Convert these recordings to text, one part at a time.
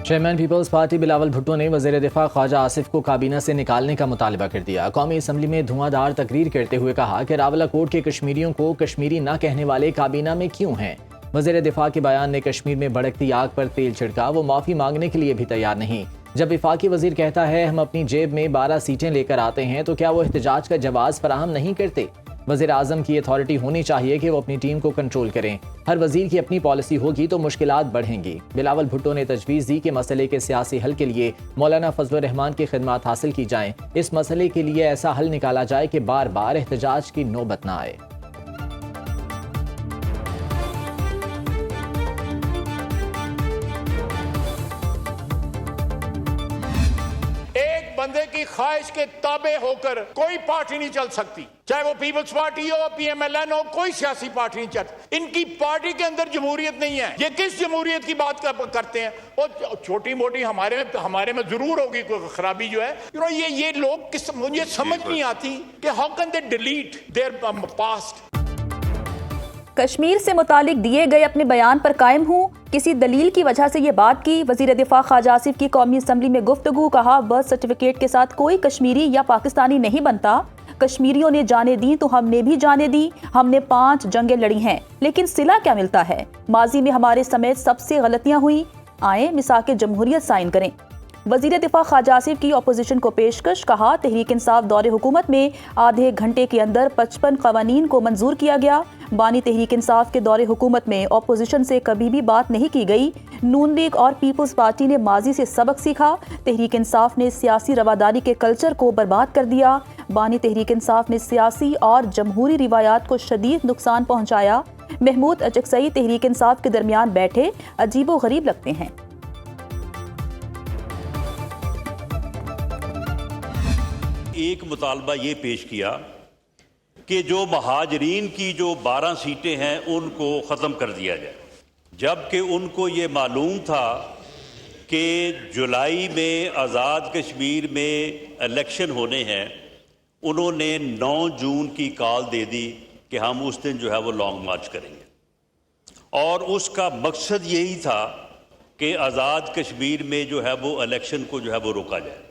Chairman Peoples Party Bilawal Bhutto ने वज़ीर दिफा ख्वाजा आसिफ को काबीना से निकालने का मुतालबा कर दिया। कौमी असम्बली में धुआंधार तकरीर करते हुए कहा कि रावलाकोट के कश्मीरियों को कश्मीरी न कहने वाले काबीना में क्यों हैं। वज़ीर दिफा के बयान ने कश्मीर में भड़कती आग पर तेल छिड़का। वो माफ़ी मांगने के लिए भी तैयार नहीं। जब वफाकी वज़ीर कहता है हम अपनी जेब में 12 सीटें लेकर आते हैं तो क्या वो एहतजाज का जवाज़ फराहम नहीं करते। वज़ीर आज़म की अथॉरिटी होनी चाहिए कि वो अपनी टीम को कंट्रोल करें। हर वज़ीर की अपनी पॉलिसी होगी तो मुश्किलात बढ़ेंगी। बिलावल भुट्टो ने तजवीज़ दी कि मसले के सियासी हल के लिए मौलाना फजल रहमान की खिदमत हासिल की जाएं। इस मसले के लिए ऐसा हल निकाला जाए कि बार बार एहतजाज की नौबत न आए। बंदे की ख्वाहिश के ताबे होकर कोई पार्टी नहीं चल सकती, चाहे वो पीपल्स पार्टी हो, पीएमएलएन हो, कोई सियासी पार्टी नहीं चलती। इनकी पार्टी के अंदर जमहूरियत नहीं है। ये किस जमहूरियत की बात करते हैं? और छोटी मोटी हमारे में जरूर होगी कोई खराबी जो है। ये लोग किस, मुझे समझ नहीं आती कि how can they delete there past. Kashmir से मुतालिक दिए गए अपने बयान पर कायम हूँ। किसी दलील की वजह से ये बात की। वज़ीर दिफा ख्वाजा आसिफ की कौमी असम्बली में गुफ्तगू। कहा बर्थ सर्टिफिकेट के साथ कोई कश्मीरी या पाकिस्तानी नहीं बनता। कश्मीरियों ने जाने दी तो हमने भी जाने दी। हमने 5 जंगें लड़ी हैं, लेकिन सिला क्या मिलता है? माजी में हमारे समेत सबसे गलतियां हुई। आए मिसाक जमहूरियत साइन करें। वज़ीर दिफा ख्वाजा आसिफ की अपोजिशन को पेशकश। कहा तहरीक इंसाफ दौरे हुकूमत में आधे घंटे के अंदर 55 कवानीन को मंजूर किया गया। बानी तहरीक इंसाफ के दौरे हुकूमत में अपोजिशन से कभी भी बात नहीं की गई। नून लीग और पीपल्स पार्टी ने माजी से सबक सीखा। तहरीक इंसाफ ने सियासी रवादारी के कल्चर को बर्बाद कर दिया। बानी तहरीक इंसाफ ने सियासी और जमहूरी रिवायात को शदीद नुकसान पहुँचाया। महमूद अचकसई तहरीक इंसाफ के दरमियान बैठे अजीबो गरीब लगते हैं। एक मुतालबा ये पेश किया कि जो महाजरीन की जो 12 सीटें हैं उनको ख़त्म कर दिया जाए, जबकि उनको ये मालूम था कि जुलाई में आज़ाद कश्मीर में इलेक्शन होने हैं। उन्होंने 9 जून की कॉल दे दी कि हम उस दिन जो है वो लॉन्ग मार्च करेंगे, और उसका मकसद यही था कि आज़ाद कश्मीर में जो है वो इलेक्शन को जो है वो रोका जाए।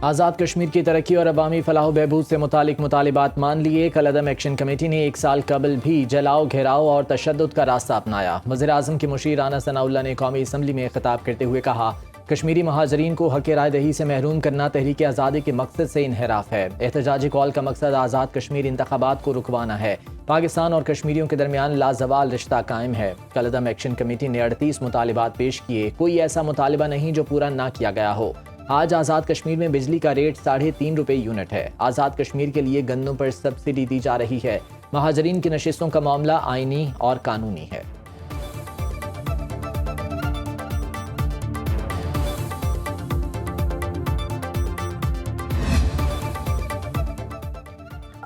आज़ाद कश्मीर की तरक्की और अवामी फलाह बहबूद से मुतालिक मुतालिबात मान लिए। कलअदम एक्शन कमेटी ने 1 साल कबल भी जलाओ, घेराव और तशद्दुद का रास्ता अपनाया। वज़ीर आज़म के मुशीर राना सनाउल्लाह ने कौमी असम्बली में खिताब करते हुए कहा कश्मीरी महाजरीन को हक़ राय दही से महरूम करना तहरीक आज़ादी के मकसद से इनहराफ है। एहतजाजी कॉल का मकसद आज़ाद कश्मीर इंतखाबात को रुकवाना है। पाकिस्तान और कश्मीरियों के दरमियान लाजवाल रिश्ता कायम है। कलअदम एक्शन कमेटी ने 38 मुतालिबात पेश किए। कोई ऐसा मुतालिबा नहीं जो पूरा ना किया गया हो। आज आज़ाद कश्मीर में बिजली का रेट 3.5 रुपये यूनिट है। आज़ाद कश्मीर के लिए गन्नों पर सब्सिडी दी जा रही है। महाजरीन की नशिस्तों का मामला आईनी और कानूनी है।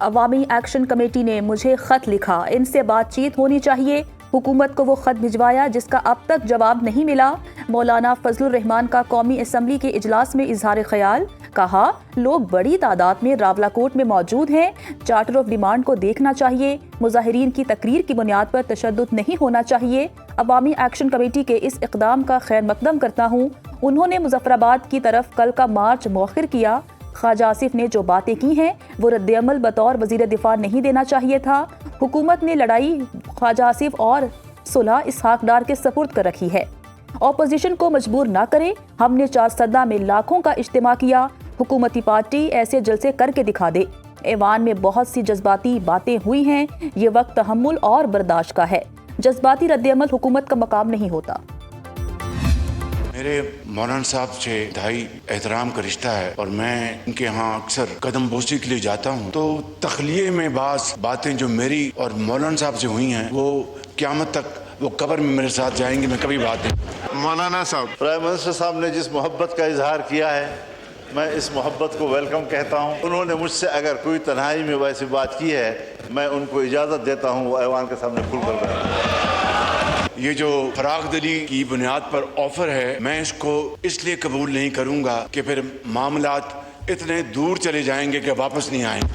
अवामी एक्शन कमेटी ने मुझे खत लिखा, इनसे बातचीत होनी चाहिए। हुकूमत को वो खत भिजवाया जिसका अब तक जवाब नहीं मिला। मौलाना फजल रहमान का कौमी असम्बली के इजलास में इजहार ख्याल। कहा लोग बड़ी तादाद में रावलाकोट में मौजूद हैं। चार्टर ऑफ डिमांड को देखना चाहिए। मुजाहिरीन की तकरीर की बुनियाद पर तशद्दुद नहीं होना चाहिए। अवामी एक्शन कमेटी के इस इक़दाम का खैर मकदम करता हूँ। उन्होंने मुजफ्फराबाद की तरफ कल का मार्च मौखिर किया। ख्वाजा आसिफ ने जो बातें की हैं वो रद्द-ए-अमल बतौर वज़ीर दिफा नहीं देना चाहिए था। हुकूमत ने लड़ाई ख्वाजा आसिफ और सुलह इसहाक डार के सपुर्द कर रखी है। ऑपोजिशन को मजबूर ना करें। हमने 4 सदा में लाखों का इज्तिमा किया। हुकूमती पार्टी ऐसे जलसे करके दिखा दे। ऐवान में बहुत सी जज्बाती बातें हुई हैं। ये वक्त तहम्मुल और बर्दाश्त का है। जज्बाती रद्द-ए-अमल हुकूमत का मकाम नहीं होता। मेरे मौलाना साहब से इंतहाई एहतराम का रिश्ता है और मैं इनके यहाँ अक्सर कदम बोसी के लिए जाता हूँ। तो तखलिये में बातें जो मेरी और मौलाना साहब से हुई हैं वो क़यामत तक वो कब्र में मेरे साथ जाएंगी। मैं कभी बात नहीं। मौलाना साहब, प्राइम मिनिस्टर साहब ने जिस मोहब्बत का इजहार किया है, मैं इस मोहब्बत को वेलकम कहता हूँ। उन्होंने मुझसे अगर कोई तन्हाई में वैसी बात की है, मैं उनको इजाज़त देता हूँ वो ऐवान के सामने खुल कर रहे। ये जो फराग दिली की बुनियाद पर ऑफर है, मैं इसको इसलिए कबूल नहीं करूंगा कि फिर मामलात इतने दूर चले जाएंगे कि वापस नहीं आएंगे।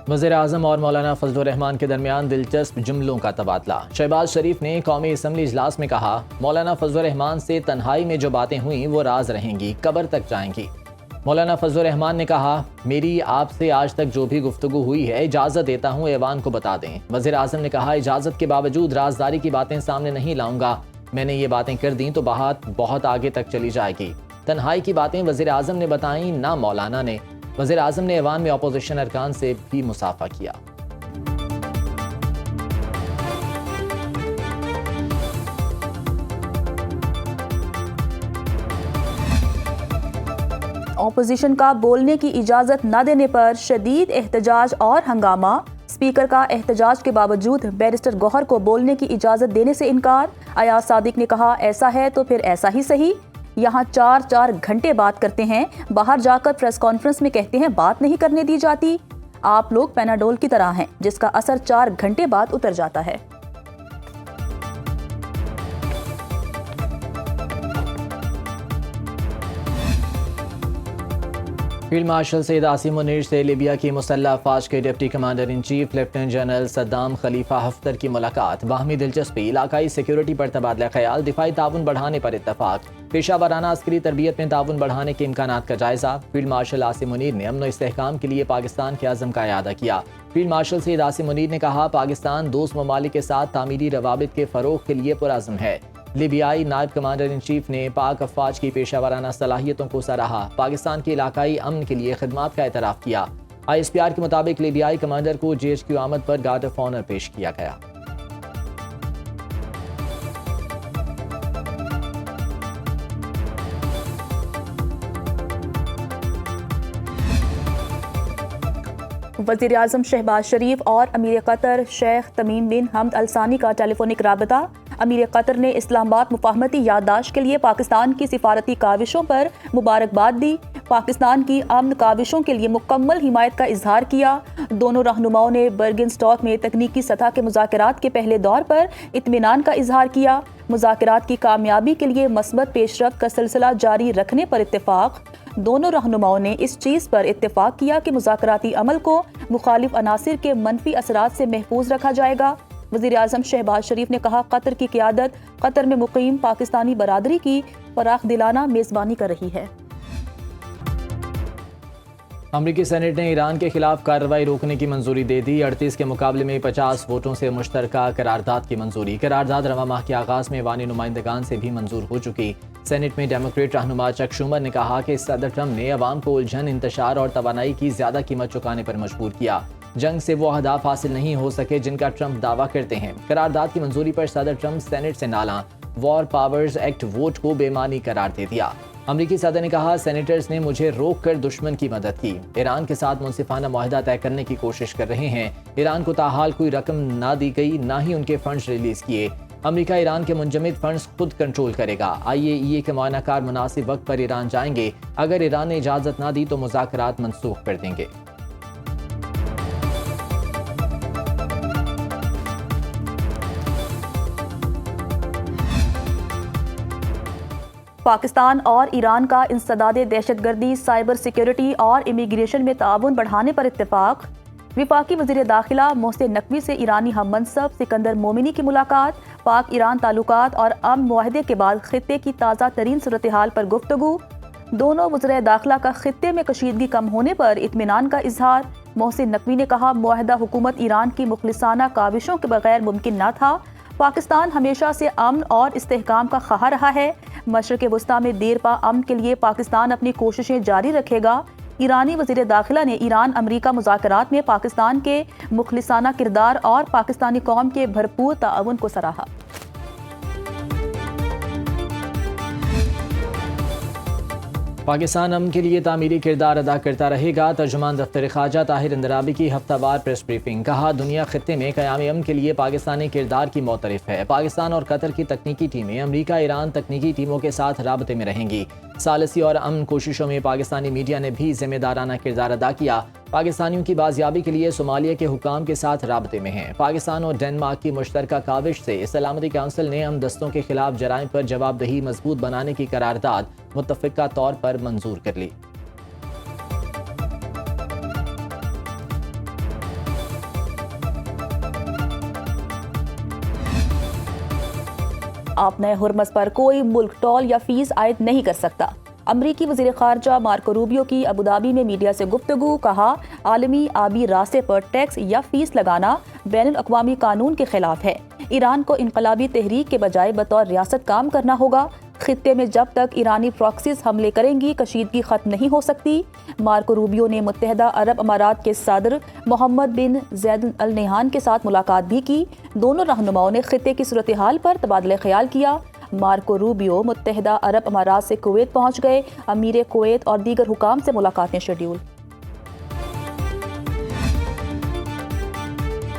वज़ीर-ए-आज़म और मौलाना फजलुर रहमान के दरमियान दिलचस्प जुमलों का तबादला। शहबाज शरीफ ने कौमी असम्बली इजलास में कहा, मौलाना फजलुर रहमान से तन्हाई में जो बातें हुई वो राज रहेंगी, कब्र तक जाएंगी। मौलाना फजलुर रहमान ने कहा, मेरी आपसे आज तक जो भी गुफ्तगू हुई है इजाज़त देता हूँ ऐवान को बता दें। वज़ीर-ए-आज़म ने कहा, इजाज़त के बावजूद राजदारी की बातें सामने नहीं लाऊंगा। मैंने ये बातें कर दी तो बात बहुत आगे तक चली जाएगी। तन्हाई की बातें वज़ीर-ए-आज़म ने बताई, ना मौलाना ने। वज़ीर-ए-आज़म ने ऐवान में अपोजिशन अरकान से भी मुसाफा किया। ऑपोजिशन का बोलने की इजाज़त न देने पर शदीद एहतजाज और हंगामा। स्पीकर का एहतजाज के बावजूद बैरिस्टर गौहर को बोलने की इजाज़त देने से इनकार। अयाज सादिक ने कहा, ऐसा है तो फिर ऐसा ही सही। यहाँ 4-4 घंटे बात करते हैं, बाहर जाकर प्रेस कॉन्फ्रेंस में कहते हैं बात नहीं करने दी जाती। आप लोग पैनाडोल की तरह हैं जिसका असर 4 घंटे बाद उतर जाता है। फील्ड मार्शल सैयद आसिम मुनीर से लिबिया की मुसल्लह अफवाज के deputy commander in chief lieutenant general Saddam Khalifa Haftar की मुलाकात। बाहमी दिलचस्पी, इलाकाई सिक्योरिटी पर तबादला ख्याल, दिफाई ताउन बढ़ाने पर इत्तफाक, पेशा वाराना अस्करी तरबियत में ताउन बढ़ाने के इम्कानात का जायजा। फील्ड मार्शल आसिम मुनीर ने अमन व इस्तेहकाम के लिए पाकिस्तान के आज़म का इयादा किया। फील्ड मार्शल सैयद आसिम मुनीर ने कहा, पाकिस्तान दोस्त ममालिक के साथ तामीरी रवाबित के फ़रोग़ के लिए पुरअज़्म है। लिबियाई नायब कमांडर इन चीफ ने पाक अफवाज की पेशा वाराना सलाहियतों को सराहा। पाकिस्तान के इलाकाई अमन के लिए खिदमात का एतराफ़ किया। ISPR के मुताबिक लिबियाई कमांडर को GHQ आमद पर गार्ड ऑफ ऑनर पेश किया गया। वज़ीर-ए-आज़म शहबाज शरीफ और अमीर कतर शेख तमीम बिन हमद अल सानी का टेलीफोनिक राबता। अमीर कतर ने इस्लामाबाद मुफाहमती याददाश्त के लिए पाकिस्तान की सिफारती काविशों पर मुबारकबाद दी। पाकिस्तान की अमन काविशों के लिए मुकम्मल हिमायत का इजहार किया। दोनों रहनुमाओं ने बर्गिनस्टॉक में तकनीकी सतह के मुज़ाकरात के पहले दौर पर इत्मीनान का इजहार किया। मुज़ाकरात की कामयाबी के लिए मस्बत पेशरफ्त का सिलसिला जारी रखने पर इत्तेफाक। दोनों रहनुमाओं ने इस चीज़ पर इत्तेफाक किया कि मुज़ाकराती अमल को मुखालिफ अनासिर के मनफी असरात से महफूज रखा जाएगा। वज़ीर-ए-आज़म शहबाज शरीफ ने कहा, कतर की क़यादत कतर में मुक़ीम पाकिस्तानी बरादरी की फराख दिलाना मेज़बानी कर रही है। अमरीकी सेनेट ने ईरान के खिलाफ कार्रवाई रोकने की मंजूरी दे दी। 38 के मुकाबले में 50 वोटों से मुश्तरका करारदाद की मंजूरी। करारदाद रवा माह के आगाज़ में वानी नुमाइंदगान से भी मंजूर हो चुकी। सेनेट में डेमोक्रेट रहनुमा चक शूमर ने कहा कि सदर ट्रंप ने अवाम को उलझन, इंतशार और तवानाई की ज़्यादा कीमत चुकाने पर मजबूर किया। जंग से वो अहदाफ हासिल नहीं हो सके जिनका ट्रंप दावा करते हैं। करारदाद की मंजूरी पर सदर ट्रंप सेनेट से नाला वॉर पावर्स एक्ट वोट को बेमानी करार दे दिया। अमरीकी सदर ने कहा, सेनेटर्स ने मुझे रोक कर दुश्मन की मदद की। ईरान के साथ मुनसिफाना मुआहदा तय करने की कोशिश कर रहे हैं। ईरान को ताहाल कोई रकम ना दी गई, ना ही उनके फंड्स रिलीज किए। अमेरिका ईरान के मुंजमद फंड्स खुद कंट्रोल करेगा। IAEA के मुआयनाकार मुनासिब वक्त पर ईरान जाएंगे। अगर ईरान ने इजाज़त ना दी तो मुज़ाकरात मनसूख कर देंगे। पाकिस्तान और ईरान का इंसदाद दहशतगर्दी, साइबर सिक्योरिटी और इमिग्रेशन में ताउन बढ़ाने पर इत्तेफाक। विफाकी वज़ीर दाखिला मोहसिन नकवी से ईरानी हम मनसब सिकंदर मोमिनी की मुलाकात। पाक ईरान ताल्लुकात और अमन मुआहदे के बाद खित्ते की ताज़ा तरीन सूरत हाल पर गुफ्तगू। दोनों वज़ीर दाखिला का खित्ते में कशीदगी कम होने पर इत्मीनान का इजहार। मोहसिन नकवी ने कहा, मुआहदा हुकूमत ईरान की मुखलिसाना काविशों के बगैर मुमकिन न था। पाकिस्तान हमेशा से अमन और इस्तेहकाम का ख़्वाह रहा है। मशरिक़ वस्ता में देरपा अमन के लिए पाकिस्तान अपनी कोशिशें जारी रखेगा। ईरानी वज़ीर दाखिला ने ईरान अमरीका मुज़ाकरात में पाकिस्तान के मुखलिसाना किरदार और पाकिस्तानी कौम के भरपूर ताअवुन को सराहा। पाकिस्तान अमन के लिए तामीरी किरदार अदा करता रहेगा। तर्जुमान दफ्तर ख़ारजा ताहिर इंदराबी की हफ्तावार प्रेस ब्रीफिंग। कहा, दुनिया खित्ते में क़याम अमन के लिए पाकिस्तानी किरदार की मोतरिफ है। पाकिस्तान और कतर की तकनीकी टीमें अमरीका ईरान तकनीकी टीमों के साथ राबते में रहेंगी। सालसी और अमन कोशिशों में पाकिस्तानी मीडिया ने भी जिम्मेदाराना किरदार अदा किया। पाकिस्तानियों की बाजियाबी के लिए सोमालिया के हुकाम के साथ राबते में हैं। पाकिस्तान और डेनमार्क की मुश्तरका काविश से सलामती काउंसिल ने अमन दस्तों के खिलाफ जराइम पर जवाबदही मजबूत बनाने की करारदाद मुत्तफ़िका तौर पर मंजूर कर ली। आप नए हुर्मस पर कोई मुल्क टोल या फीस आयद नहीं कर सकता। अमरीकी वज़ीर ख़ारजा मार्को रूबियो की अबुधाबी में मीडिया से गुफ्तगू, कहा आलमी आबी रास्ते पर टैक्स या फीस लगाना बैनुल अक़वामी कानून के खिलाफ है। ईरान को इनकलाबी तहरीक के बजाय बतौर रियासत काम करना होगा। खित्ते में जब तक ईरानी प्रॉक्सीज हमले करेंगी कशीदगी खत्म नहीं हो सकती। मार्को रूबियो ने मुत्तहदा अरब अमारात के सदर मोहम्मद बिन ज़ैद अल नहयान के साथ मुलाकात भी की। दोनों रहनुमाओं ने खित्ते की सूरत हाल पर तबादला ख्याल किया। मार्को रूबियो मुत्तहदा अरब अमारात से कुवैत पहुंच गए। अमीर कुवैत और दीगर हुकाम से मुलाकातें शेड्यूल।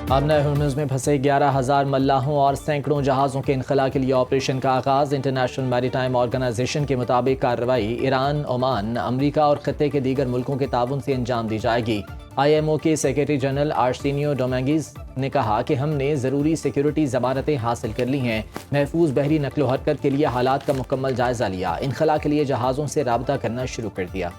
अब नए हुर्मुज़ में फंसे 11,000 मल्लाहों और सैकड़ों जहाज़ों के इनखला के लिए ऑपरेशन का आगाज़। इंटरनेशनल मैरीटाइम ऑर्गेनाइजेशन के मुताबिक कार्रवाई ईरान, ओमान, अमरीका और खत्ते के दीगर मुल्कों के ताउन से अंजाम दी जाएगी। IMO के सेक्रेटरी जनरल आर्सेनियो डोमिंगेज़ ने कहा कि हमने ज़रूरी सिक्योरिटी ज़मानतें हासिल कर ली हैं। महफूज बहरी नकलो हरकत के लिए हालात का मुकम्मल जायज़ा लिया। इनखला के लिए जहाज़ों से राबता करना शुरू कर दिया।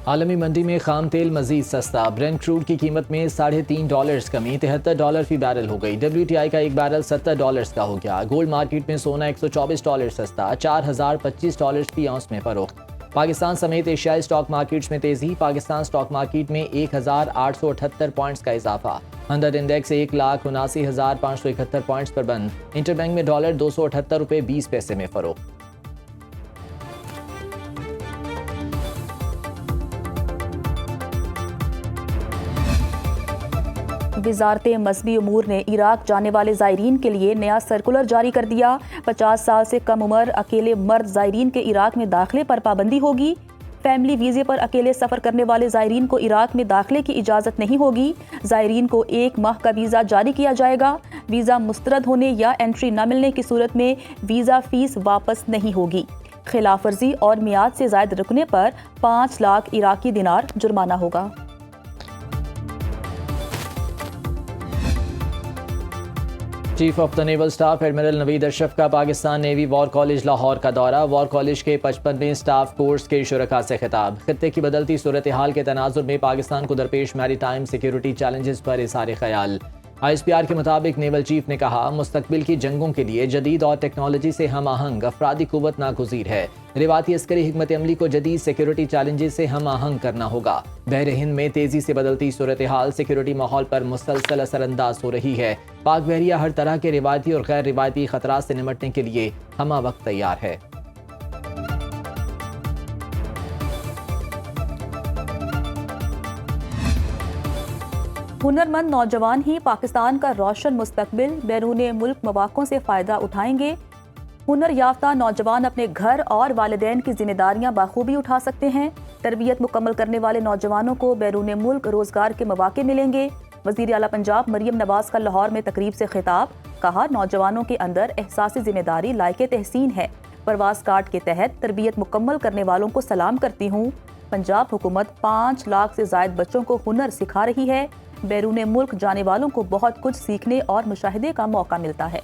आलमी मंडी में खाम तेल मजीद सस्ता। ब्रेंट क्रूड की कीमत में $3.5 कमी, $73 फी बैरल हो गई। WTI का एक बैरल $70 का हो गया। गोल्ड मार्केट में सोना $124 सस्ता, $4,025 फी औंस में फरोख्त। पाकिस्तान समेत एशियाई स्टॉक मार्केट्स में तेजी। पाकिस्तान स्टॉक मार्केट में 1,878 पॉइंट्स का इजाफा। हंड्रेड इंडेक्स 1,79,571 पॉइंट्स पर बंद। इंटरबैंक में डॉलर $278.20 में फरोख्त। वज़ारत मज़हबी उमूर ने इराक जाने वाले ज़ायरीन के लिए नया सर्कुलर जारी कर दिया। 50 साल से कम उम्र अकेले मर्द ज़ायरीन के इराक में दाखिले पर पाबंदी होगी। फैमिली वीज़े पर अकेले सफ़र करने वाले ज़ायरीन को इराक में दाखिले की इजाज़त नहीं होगी। ज़ायरीन को 1 माह का वीज़ा जारी किया जाएगा। वीज़ा मुस्तरद होने या एंट्री न मिलने की सूरत में वीज़ा फ़ीस वापस नहीं होगी। खिलाफ वर्जी और मियाद से ज़ायद रुकने पर 5 लाख इराकी दिनार जुर्माना होगा। Chief of the naval staff admiral Naveed Ashraf का Pakistan navy war college Lahore का दौरा। वॉर कॉलेज के 55वें स्टाफ कोर्स के शुरका से खिताब। खित्ते की बदलती सूरत हाल के तनाजुर में पाकिस्तान को दरपेश मैरीटाइम सिक्योरिटी चैलेंजेस पर इज़हार ख्याल। ISPR के मुताबिक नेवल चीफ ने कहा मुस्तकबिल की जंगों के लिए जदीद और टेक्नोलॉजी से हम आहंग अफरादी कुव्वत नागुज़ीर है। रिवायती अस्करी हिकमत अमली को जदीद सिक्योरिटी चैलेंजेस से हम आहंग करना होगा। बहर हिंद में तेजी से बदलती सूरत हाल सिक्योरिटी माहौल पर मुसलसल असरअंदाज हो रही है। पाक बहरिया हर तरह के रिवायती और गैर रिवायती खतरात से निमटने के लिए हमा वक्त तैयार है। हुनरमंद नौजवान ही पाकिस्तान का रोशन मुस्तकबिल। बैरून मुल्क मौक़ों से फ़ायदा उठाएंगे। हुनर याफ्ता नौजवान अपने घर और वालिदैन की जिम्मेदारियां बाखूबी उठा सकते हैं। तरबियत मुकम्मल करने वाले नौजवानों को बैरून मुल्क रोजगार के मौके मिलेंगे। वज़ीर आला पंजाब मरियम नवाज का लाहौर में तकरीब से खिताब। कहा नौजवानों के अंदर एहसास जिम्मेदारी लायक तहसीन है। परवास कार्ड के तहत तरबियत मुकम्मल करने वालों को सलाम करती हूँ। पंजाब हुकूमत 5 लाख से ज़ायद बच्चों को हुनर सिखा रही है। बैरून मुल्क जाने वालों को बहुत कुछ सीखने और मुशाहिदे का मौका मिलता है।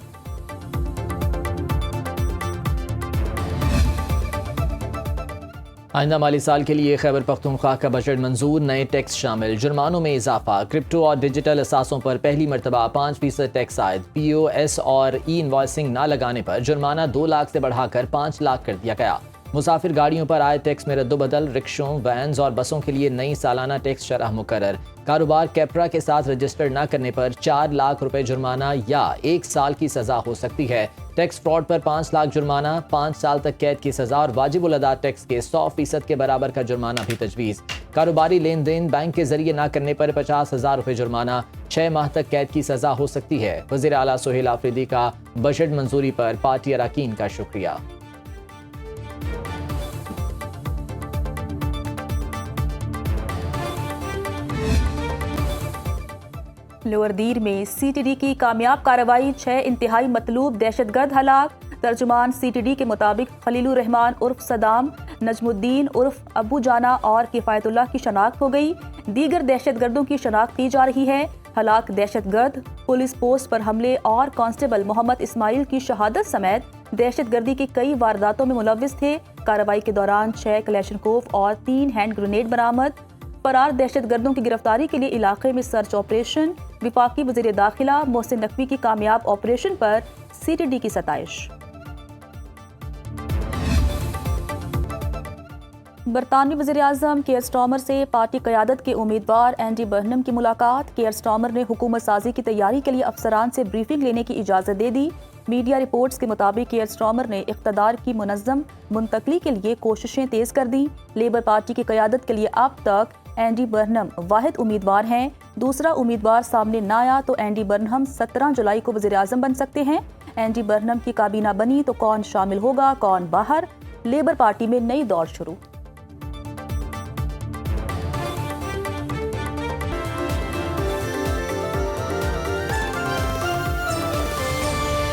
आइंदा माली साल के लिए खैबर पख्तूनख्वा का बजट मंजूर। नए टैक्स शामिल। जुर्मानों में इजाफा। क्रिप्टो और डिजिटल असासों पर पहली मरतबा 5% टैक्स आयद। POS और ई-इनवॉइसिंग न लगाने पर जुर्माना 2 लाख से बढ़ाकर 5 लाख कर दिया गया। मुसाफिर गाड़ियों पर आए टैक्स में रद्दोबदल। रिक्शों, वैन्स और बसों के लिए नई सालाना टैक्स शरह मुकर्रर। कारोबार कैपरा के साथ रजिस्टर न करने पर 4 लाख रुपए जुर्माना या 1 साल की सजा हो सकती है। टैक्स फ्रॉड पर 5 लाख जुर्माना, 5 साल तक कैद की सजा और वाजिबुल अदा टैक्स के 100% के बराबर का जुर्माना भी तजवीज़। कारोबारी लेन देन बैंक के जरिए न करने पर 50,000 रुपए जुर्माना, 6 माह तक कैद की सजा हो सकती है। वज़ीर आला सोहेल आफरीदी का बजट मंजूरी पर पार्टी अरकान का शुक्रिया। लोअर दीर में CTD की कामयाब कार्रवाई। 6 इंतहाई मतलूब दहशतगर्द हलाक। तर्जुमान CTD के मुताबिक खलीलुर रहमान उर्फ सदाम, नजमुद्दीन उर्फ अबू जाना और किफ़ायतुल्लाह की शनाख्त हो गई। दीगर दहशतगर्दों की शनाख्त की जा रही है। हलाक दहशतगर्द पुलिस पोस्ट पर हमले और कांस्टेबल मोहम्मद इस्माइल की शहादत समेत दहशतगर्दी की कई वारदातों में मुलव्विस थे। कार्रवाई के दौरान 6 कलेशनकोफ और 3 हैंड ग्रेनेड बरामद। फरार दहशतगर्दों की गिरफ्तारी के लिए इलाके में सर्च ऑपरेशन। विफाकी वज़ीर दाखिला मोहसिन नकवी की कामयाब ऑपरेशन पर CTD की सताइश। बरतानवी वज़ीर आज़म केयर स्टार्मर से पार्टी क़यादत के उम्मीदवार एंडी बर्नम की मुलाकात। केयर स्टार्मर ने हुकूमत साजी की तैयारी के लिए अफसरान से ब्रीफिंग लेने की इजाज़त दे दी। मीडिया रिपोर्ट्स के मुताबिक केयर स्टार्मर ने इक़्तिदार की मुनज़्ज़म मुंतकली के लिए कोशिशें तेज़ कर दी। लेबर पार्टी की क़यादत के लिए अब तक एंडी बर्नम वाहिद उम्मीदवार हैं। दूसरा उम्मीदवार सामने न आया तो एंडी बर्नम 17 जुलाई को वज़ीर आज़म बन सकते हैं। एंडी बर्नम की काबीना बनी तो कौन शामिल होगा, कौन बाहर। लेबर पार्टी में नई दौर शुरू।